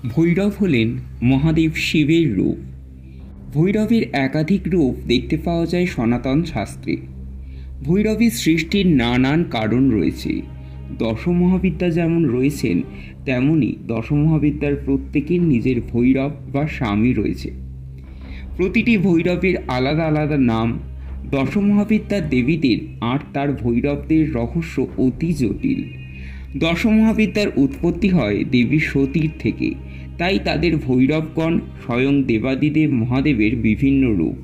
ভৈরব হলেন মহাদেব শিবের রূপ। ভৈরবের একাধিক রূপ দেখতে পাওয়া যায় সনাতন শাস্ত্রে। ভৈরবের সৃষ্টির নানান কারণ রয়েছে। দশমহাবিদ্যা যেমন রয়েছেন, তেমনি দশমহাবিদ্যার প্রত্যেকের নিজের ভৈরব বা স্বামী রয়েছে। প্রতিটি ভৈরবের আলাদা আলাদা নাম। দশমহাবিদ্যার দেবীদের আর তার ভৈরবদের রহস্য অতি জটিল। দশমহাবিদ্যার উৎপত্তি হয় দেবী সতীর থেকে, তাই তাদের ভৈরবগণ স্বয়ং দেবাদিদেব মহাদেবের বিভিন্ন রূপ।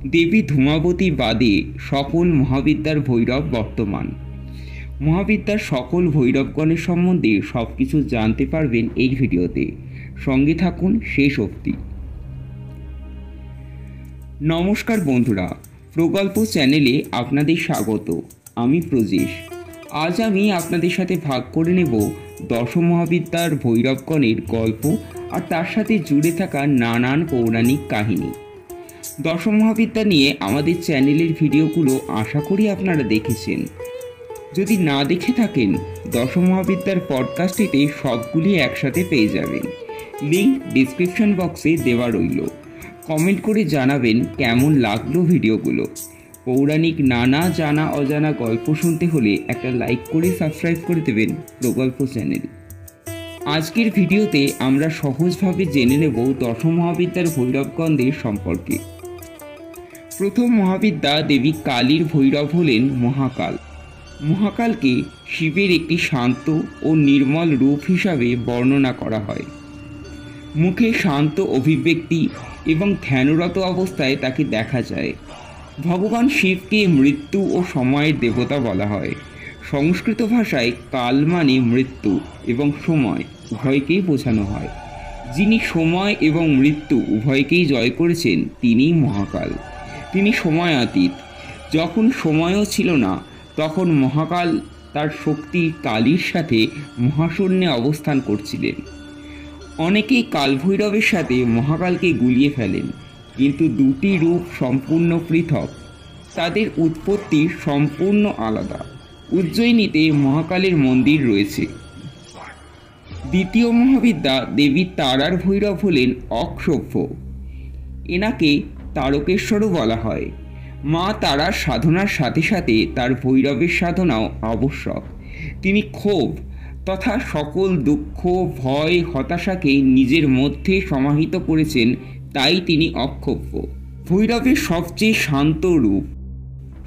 দেবী ধূমাবতী বাদে সকল মহাবিদ্যার ভৈরব বর্তমান। মহাবিদ্যার সকল ভৈরবগণের সম্বন্ধে সব কিছু জানতে পারবেন এই ভিডিওতে। সঙ্গে থাকুন শেষ অবধি। নমস্কার বন্ধুরা, প্রকল্প চ্যানেলে আপনাদের স্বাগত। আমি প্রজেশ। আজ আমি আপনাদের সাথে ভাগ করে নেব দশমহাবিদ্যার ভৈরবগণের গল্প আর তার সাথে জুড়ে থাকা নানান পৌরাণিক কাহিনী। দশমহাবিদ্যা নিয়ে আমাদের চ্যানেলের ভিডিওগুলো আশা করি আপনারা দেখেছেন। যদি না দেখে থাকেন, দশমহাবিদ্যার পডকাস্টটিতে সবগুলি একসাথে পেয়ে যাবেন। লিঙ্ক ডিসক্রিপশন বক্সে দেওয়া রইল। কমেন্ট করে জানাবেন কেমন লাগলো ভিডিওগুলো। পৌরাণিক নানা জানা অজানা গল্প শুনতে হলে একটা লাইক করে সাবস্ক্রাইব করে দেবেন প্রকল্প চ্যানেল। আজকের ভিডিওতে আমরা সহজভাবে জেনে নেব দশমহাবিদ্যার ভৈরবগণদের সম্পর্কে। প্রথম মহাবিদ্যা দেবী কালীর ভৈরব হলেন মহাকাল। মহাকালকে শিবের একটি শান্ত ও নির্মল রূপ হিসাবে বর্ণনা করা হয়। মুখে শান্ত অভিব্যক্তি এবং ধ্যানরত অবস্থায় তাকে দেখা যায়। ভগবান শিবকে মৃত্যু ও সময়ের দেবতা বলা হয়। সংস্কৃত ভাষায় কাল মানে মৃত্যু এবং সময় উভয়কেই বোঝানো হয়। যিনি সময় এবং মৃত্যু উভয়কেই জয় করেছেন তিনিই মহাকাল। তিনি সময়াতীত। যখন সময়ও ছিল না, তখন মহাকাল তার শক্তি কালীর সাথে মহাশূন্যে অবস্থান করছিলেন। অনেকেই কালভৈরবের সাথে মহাকালকে গুলিয়ে ফেলেন, কিন্তু দুটি রূপ সম্পূর্ণ পৃথক। তাদের উৎপত্তি সম্পূর্ণ আলাদা। উজ্জয়িনীতে মহাকালের মন্দির রয়েছে। দ্বিতীয় মহাবিদ্যা দেবী তারার ভৈরব হলেন অক্ষোভ্য। এনাকে তারকেশ্বরও বলা হয়। মা তারার সাধনার সাথে সাথে তার ভৈরবের সাধনাও আবশ্যক। তিনি ক্ষোভ তথা সকল দুঃখ, ভয়, হতাশাকে নিজের মধ্যে সমাহিত করেছেন, তাই তিনি অক্ষোভ্য। ভৈরবের সবচেয়ে শান্ত রূপ।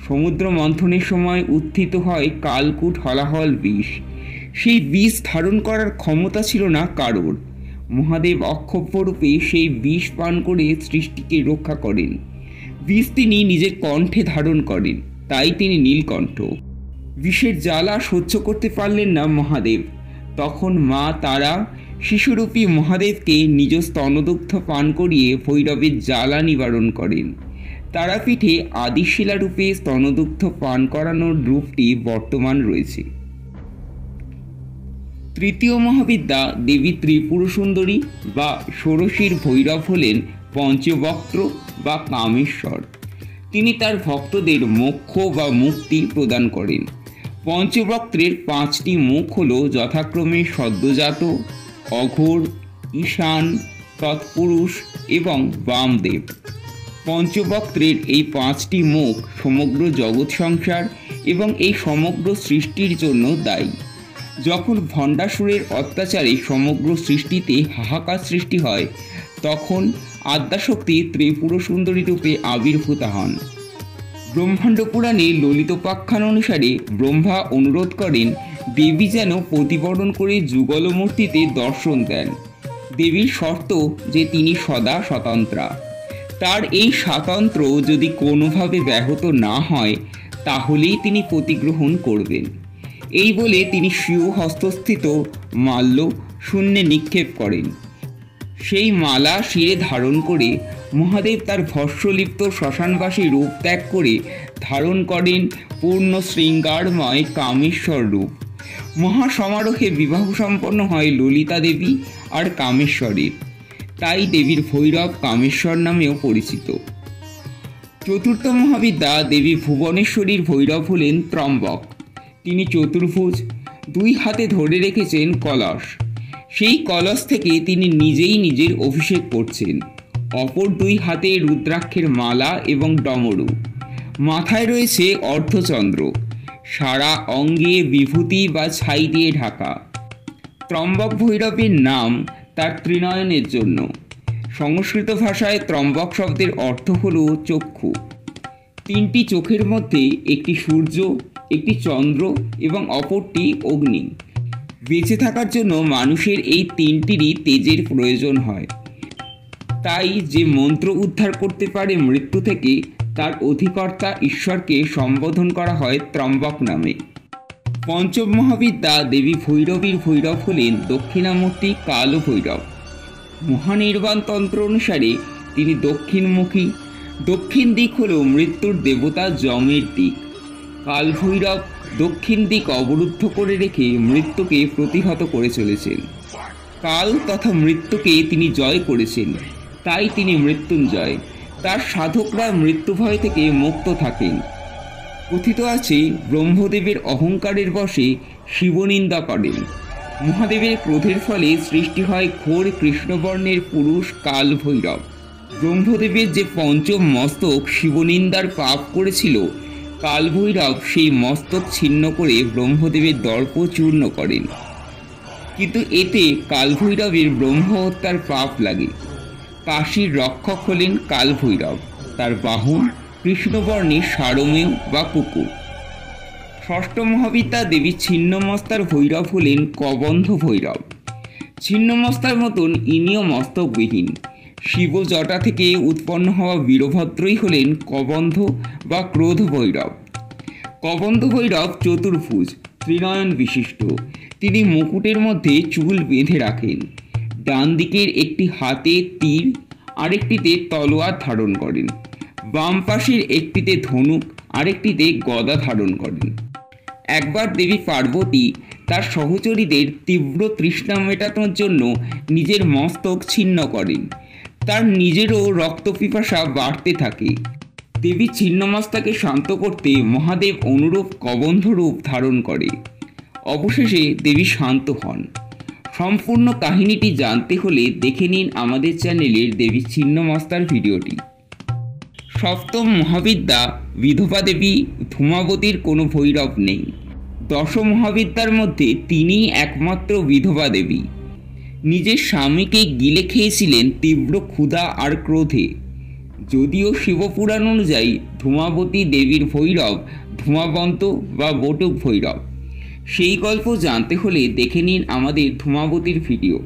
সমুদ্র মন্থনের সময় উত্থিত হয় কালকূট হলাহল বিষ। সেই বিষ ধারণ করার ক্ষমতা ছিল না কারোর। মহাদেব অক্ষোভ্য রূপে সেই বিষ পান করে সৃষ্টিকে রক্ষা করেন। বিষ তিনি নিজের কণ্ঠে ধারণ করেন, তাই তিনি নীলকণ্ঠ। বিষের জ্বালা সহ্য করতে পারলেন না মহাদেব। তখন মা তারা শিশুরূপী মহাদেবকে নিজ স্তনদুগ্ধ পান করিয়ে ভৈরবের জ্বালা নিবারণ করেন। তারাপীঠে আদিশিলারূপে স্তনদুগ্ধ পান করানোর রূপটি বর্তমান রয়েছে। তৃতীয় মহাবিদ্যা দেবী ত্রিপুর সুন্দরী বা ষোড়শীর ভৈরব হলেন পঞ্চবক্ত্র বা কামেশ্বর। তিনি তার ভক্তদের মোক্ষ বা মুক্তি প্রদান করেন। পঞ্চবক্ত্রের 5টি মুখ হল যথাক্রমে সদ্যজাত, অঘোর, ঈশান, তৎপুরুষ এবং বামদেব। পঞ্চবক্ত্রের এই 5টি মুখ সমগ্র জগৎ সংসার এবং এই সমগ্র সৃষ্টির জন্য দায়ী। যখন ভণ্ডাসুরের অত্যাচারে সমগ্র সৃষ্টিতে হাহাকার সৃষ্টি হয়, তখন আদ্যাশক্তি ত্রিপুর সুন্দরী রূপে আবির্ভূতা হন। ব্রহ্মাণ্ড পুরাণে ললিতোপাখ্যান অনুসারে ব্রহ্মা অনুরোধ করেন দেবী যেন প্রতিবরণ করে যুগল মূর্তিতে দর্শন দেন। দেবীর শর্ত যে তিনি সদা স্বতন্ত্রা। তার এই স্বাতন্ত্র্য যদি কোনোভাবে ব্যাহত না হয়, তাহলেই তিনি প্রতিগ্রহণ করবেন। এই বলে তিনি স্বীয় হস্তস্থিত মাল্য শূন্যে নিক্ষেপ করেন। সেই মালা শিরে ধারণ করে মহাদেব তার ভস্মলিপ্ত শ্মশানবাসী রূপ ত্যাগ করে ধারণ করেন পূর্ণ শৃঙ্গারময় কামেশ্বর রূপ। মহাসমারোহে বিবাহ সম্পন্ন হয় ললিতা দেবী আর কামেশ্বরের, তাই দেবীর ভৈরব কামেশ্বর নামেও পরিচিত। চতুর্থ মহাবিদ্যা দেবী ভুবনেশ্বরীর ভৈরব হলেন ত্রম্বক। তিনি চতুর্ভুজ, 2 হাতে ধরে রেখেছেন কলস। সেই কলস থেকে তিনি নিজেই নিজের অভিষেক করছেন। অপর দুই হাতে রুদ্রাক্ষের মালা এবং ডমরু, মাথায় রয়েছে অর্ধচন্দ্র, সারা অঙ্গে বিভূতি বা ছাই দিয়ে ঢাকা। ত্রম্বক ভৈরবের নাম তার ত্রিনয়নের জন্য। সংস্কৃত ভাষায় ত্রম্বক শব্দের অর্থ হল চক্ষু। তিনটি চোখের মধ্যে একটি সূর্য, একটি চন্দ্র এবং অপরটি অগ্নি। বেঁচে থাকার জন্য মানুষের এই তিনটিরই তেজের প্রয়োজন হয়। তাই যে মন্ত্র উদ্ধার করতে পারে মৃত্যু থেকে, তার অধিকর্তা ঈশ্বরকে সম্বোধন করা হয় ত্রম্বক নামে। পঞ্চম মহাবিদ্যা দেবী ভৈরবীর ভৈরব হলেন দক্ষিণামূর্তি কাল ভৈরব। মহানির্বাণ তন্ত্র অনুসারে তিনি দক্ষিণমুখী। দক্ষিণ দিক হল মৃত্যুর দেবতা যমের দিক। কাল ভৈরব দক্ষিণ দিক অবরুদ্ধ করে রেখে মৃত্যুকে প্রতিহত করে চলেছেন। কাল তথা মৃত্যুকে তিনি জয় করেছেন, তাই তিনি মৃত্যুঞ্জয়। তার সাধকরা মৃত্যু ভয় থেকে মুক্ত থাকেন। কথিত আছে ব্রহ্মদেবের অহংকারের বশে শিবনিন্দা করেন। মহাদেবের ক্রোধের ফলে সৃষ্টি হয় ঘোর কৃষ্ণবর্ণের পুরুষ কাল ভৈরব। ব্রহ্মদেবের যে পঞ্চম মস্তক শিবনিন্দার পাপ করেছিল, কাল ভৈরব সেই মস্তক ছিন্ন করে ব্রহ্মদেবের দর্প চূর্ণ করেন। কিন্তু এতে কাল ভৈরবের ব্রহ্ম হত্যার পাপ লাগে। কাশীর রক্ষক হলেন কাল ভৈরব, তার বাহন কৃষ্ণবর্ণের সারমেয় বা কুকুর। ষষ্ঠ মহাবিদ্যা দেবী ছিন্নমস্তার ভৈরব হলেন কবন্ধ ভৈরব। ছিন্নমস্তার মতন ইনিও মস্তকবিহীন। শিব জটা থেকে উৎপন্ন হওয়া বীরভদ্রই হলেন কবন্ধ বা ক্রোধ ভৈরব। কবন্ধ ভৈরব চতুর্ভুজ, ত্রিনয়ন বিশিষ্ট। তিনি মুকুটের মধ্যে চুল বেঁধে রাখেন। ডান দিকের একটি হাতে তীর, আরেকটিতে তলোয়ার ধারণ করেন। বাম পাশের একটিতে ধনুক, আরেকটিতে গদা ধারণ করেন। একবার দেবী পার্বতী তার সহচরীদের তীব্র তৃষ্ণা মেটানোর জন্য নিজের মস্তক ছিন্ন করেন। তার নিজেরও রক্তপিপাসা বাড়তে থাকে। দেবী ছিন্নমস্তাকে শান্ত করতে মহাদেব অনুরূপ কবন্ধ রূপ ধারণ করে। অবশেষে দেবী শান্ত হন। সম্পূর্ণ কাহিনীটি জানতে হলে দেখে নিন আমাদের চ্যানেলের দেবী ছিন্নমস্তার ভিডিওটি। সপ্তম মহাবিদ্যা বিধবা দেবী ধূমাবতীর কোনো ভৈরব নেই। দশ মহাবিদ্যার মধ্যে তিনিই একমাত্র বিধবা দেবী। নিজের স্বামীকে গিলে খেয়েছিলেন তীব্র ক্ষুধা আর ক্রোধে। যদিও শিবপুরাণ অনুযায়ী ধূমাবতী দেবীর ভৈরব ধূমাবন্ত বা বটুক ভৈরব। সেই গল্প জানতে হলে দেখে নিন আমাদের ধূমাবতীর ভিডিও।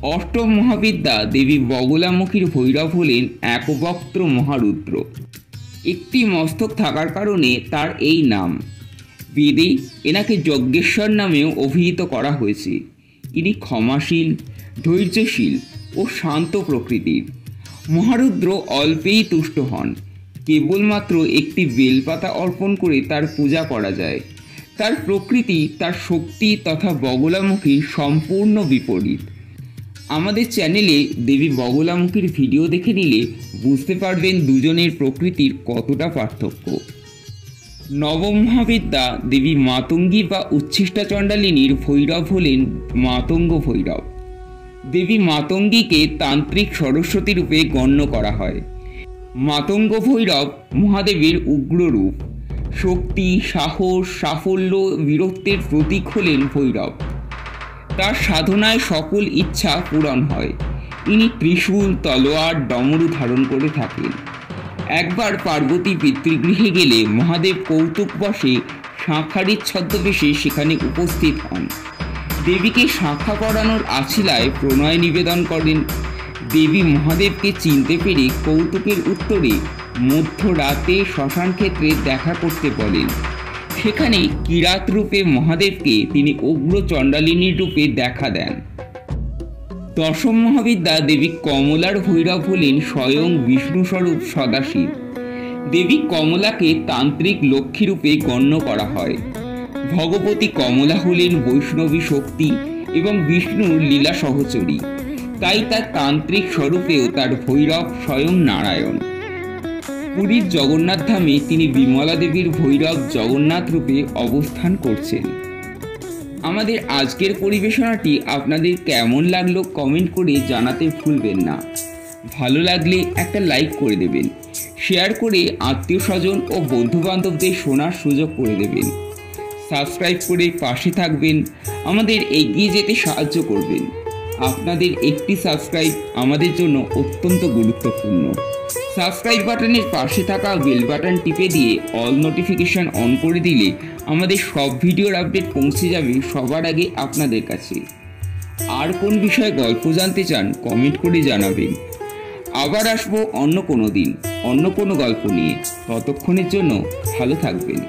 অষ্টম মহাবিদ্যা দেবী বগলামুখীর ভৈরব হলেন একবক্ত্র মহারুদ্র। একটি মস্তক থাকার কারণে তার এই নাম। বেদে এনাকে যজ্ঞেশ্বর নামেও অভিহিত করা হয়েছে। ইনি ক্ষমাশীল, ধৈর্যশীল ও শান্ত প্রকৃতির। মহারুদ্র অল্পেই তুষ্ট হন। কেবলমাত্র একটি বেলপাতা অর্পণ করে তার পূজা করা যায়। তার প্রকৃতি, তার শক্তি তথা বগলামুখী সম্পূর্ণ বিপরীত। আমাদের চ্যানেলে দেবী বগলামুখীর ভিডিও দেখে নিলে বুঝতে পারবেন দুজনের প্রকৃতির কতটা পার্থক্য। নবম মহাবিদ্যা দেবী মাতঙ্গী বা উচ্ছিষ্টা চণ্ডালিনীর ভৈরব হলেন মাতঙ্গ ভৈরব। দেবী মাতঙ্গীকে তান্ত্রিক সরস্বতী রূপে গণ্য করা হয়। মাতঙ্গ ভৈরব মহাদেবের উগ্র রূপ। শক্তি, সাহস, সাফল্য, বীরত্বের প্রতীক হলেন ভৈরব। তার সাধনায় সকল ইচ্ছা পূরণ হয়। ইনি ত্রিশূল, তলোয়ার, ডমরু ধারণ করে থাকেন। একবার পার্বতী পিতৃগৃহে গেলে মহাদেব কৌতুকবশে শাঁখারির ছদ্মবেশে সেখানে উপস্থিত হন। দেবীকে শাঁখা পরানোর আছিলায় প্রণয় নিবেদন করেন। দেবী মহাদেবকে চিনতে পেরে কৌতুকের উত্তরে মধ্যরাতে শ্মশান ক্ষেত্রে দেখা করতে বলেন। সেখানে কিরাত রূপে মহাদেবকে তিনি উগ্র চণ্ডালিনীর রূপে দেখা দেন। দশম মহাবিদ্যা দেবী কমলার ভৈরব হলেন স্বয়ং বিষ্ণুস্বরূপ সদাশিব। দেবী কমলাকে তান্ত্রিক লক্ষ্মী রূপে গণ্য করা হয়। ভগবতী কমলা হলেন বৈষ্ণবী শক্তি এবং বিষ্ণুর লীলা সহচরী। তাই তার তান্ত্রিক স্বরূপেও তার ভৈরব স্বয়ং নারায়ণ। পুরীর জগন্নাথ ধামে তিনি বিমলা দেবীর ভৈরব জগন্নাথ রূপে অবস্থান করছেন। আমাদের আজকের পরিবেশনাটি আপনাদের কেমন লাগলো কমেন্ট করে জানাতে ভুলবেন না। ভালো লাগলে একটা লাইক করে দেবেন, শেয়ার করে আত্মীয় স্বজন ও বন্ধুবান্ধবদের শোনার সুযোগ করে দেবেন। সাবস্ক্রাইব করে পাশে থাকবেন, আমাদের এগিয়ে যেতে সাহায্য করবেন। আপনাদের একটি সাবস্ক্রাইব আমাদের জন্য অত্যন্ত গুরুত্বপূর্ণ। সাবস্ক্রাইব বাটনের পাশে থাকা বেল বাটন টিপে দিয়ে অল নোটিফিকেশান অন করে দিলে আমাদের সব ভিডিওর আপডেট পৌঁছে যাবে সবার আগে আপনাদের কাছে। আর কোন বিষয়ে গল্প জানতে চান কমেন্ট করে জানাবেন। আবার আসবো অন্য কোনো দিন অন্য কোনো গল্প নিয়ে। ততক্ষণের জন্য ভালো থাকবেন।